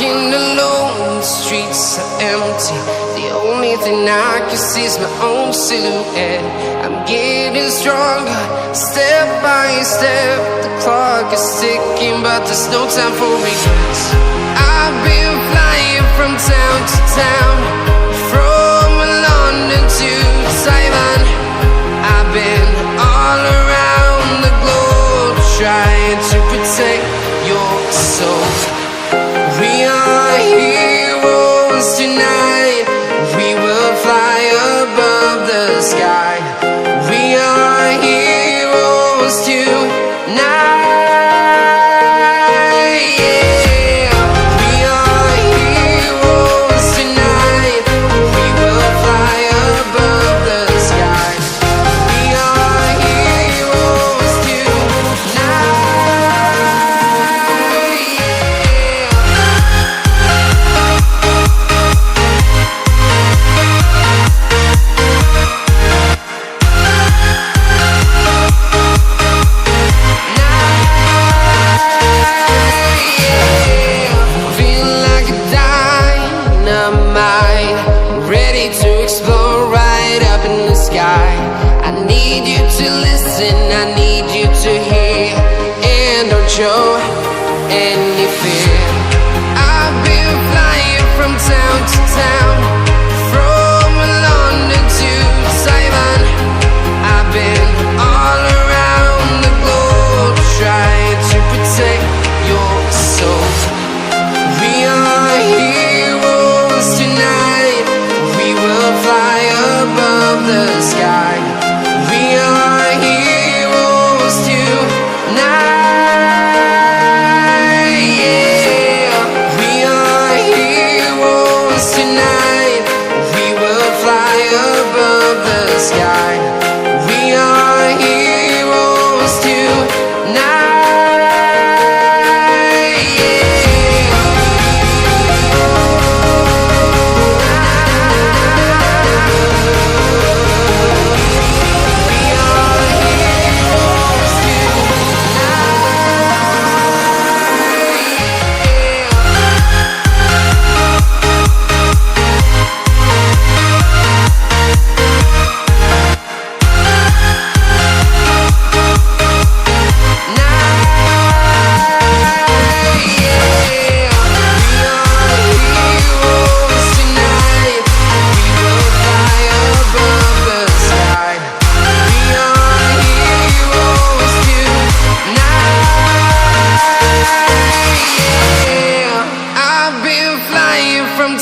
walking alone, the streets are empty. The only thing I can see is my own silhouette. I'm getting stronger, step by step. The clock is ticking, but there's no time for regrets. I've been flying from town to town, from London to Taiwan. I've been all around the globe, trying to protect your soul. We are heroes tonight. We will fly above the sky. We are heroes tonight. Yeah. We are heroes tonight. We will fly above the sky. We are heroes tonight. Show any fear. I've been flying from town to town, from London to Taiwan. I've been all around the globe, trying to protect your soul. We are heroes tonight. We will fly above the sky. We are heroes tonight. Sky. We are heroes tonight.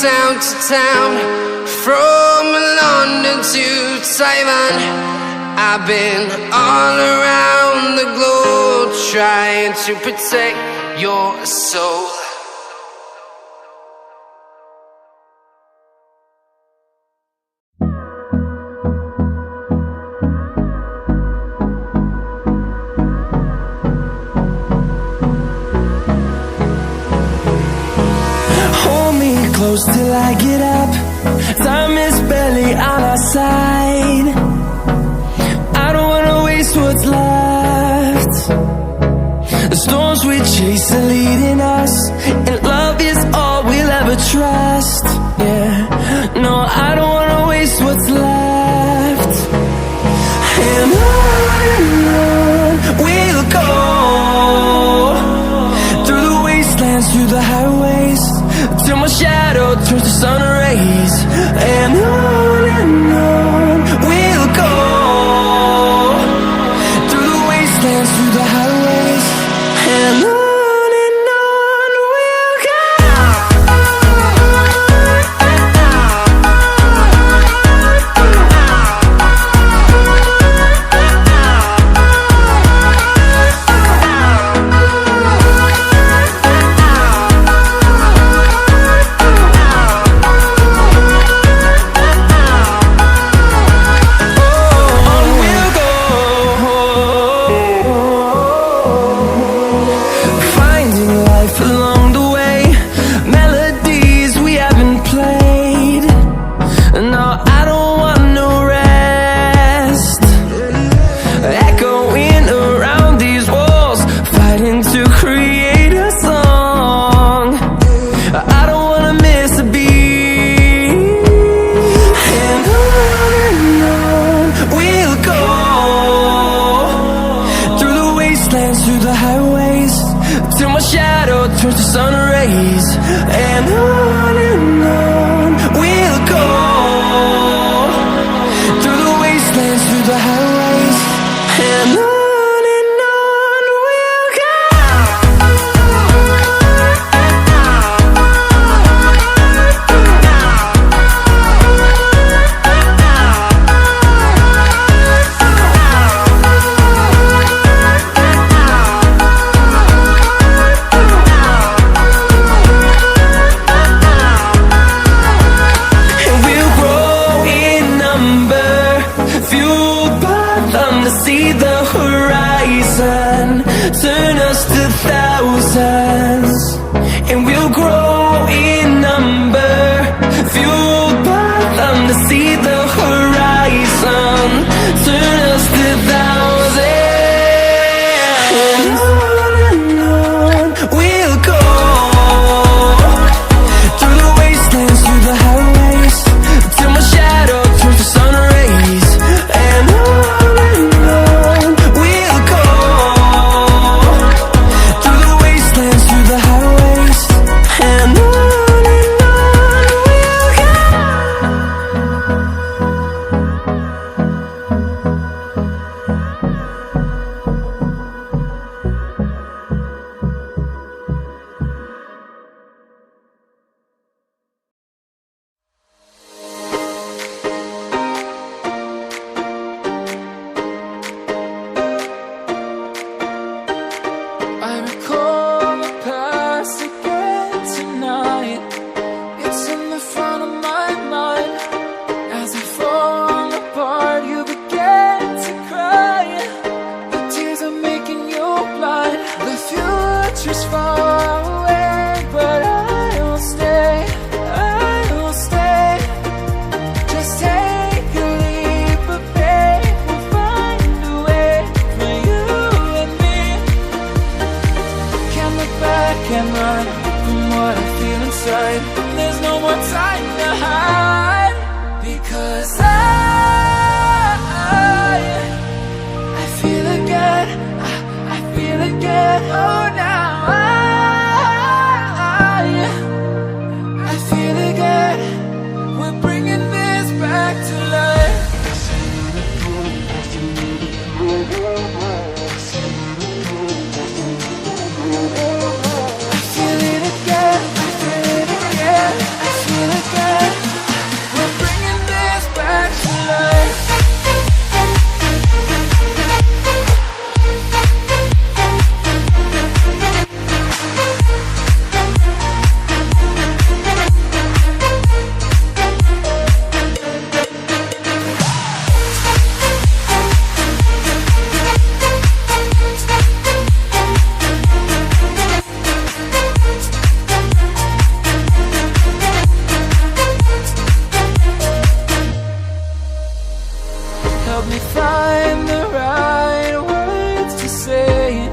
Town to town, from London to Taiwan. I've been all around the globe, trying to protect your soul. Close till I get up. Time is barely on our side. I don't wanna waste what's left. The storms we chase are leading us, and love is all we'll ever trust. Yeah, no, I don't wanna waste what's left. And on we'll go, through the wastelands, through the highways, till my shadow turns to sun rays. And on through the highways, and on we'll go. And we'll grow in number, fueled by them to see the horizon, turn us to thousands. And we'll grow in number, fueled by them to see the horizon, turn us to thousands. And on we'll go, through the wastelands, through the highways, till my shadow turns to sun rays. And on we'll go, through the wastelands, through the highways, and on we'll go. I recall the past again tonight. It's in the front of my mind. As we fall apart, you began to cry. The tears are making you blind. The future's far away, but I will stay. I will stay. Just take a leap of faith. We'll find a way for you and me. Can't look back and run from what I feel inside. There's no more time to hide, because I feel again. I feel again. Oh, now I feel again. We're bringing this back to life. I feel it again. I feel it again. I feel again. We're bringing this back to life. Help me find the right words to say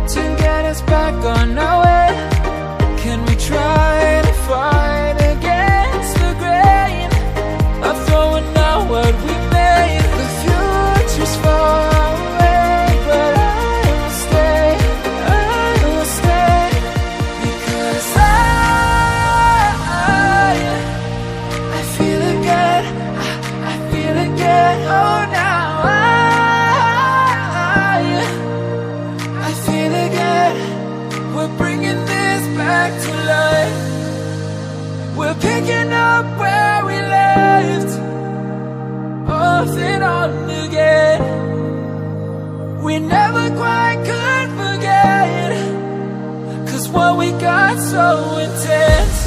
to get us back on our way. Can we try to fight against the grain of throwing out what we made? The future's far away, but I will stay. I will stay, because I feel again. I feel again. Oh, now I feel again. We're bringing this back to life. We're picking up where we left off and on again. We never quite could forget, 'cause what we got so intense.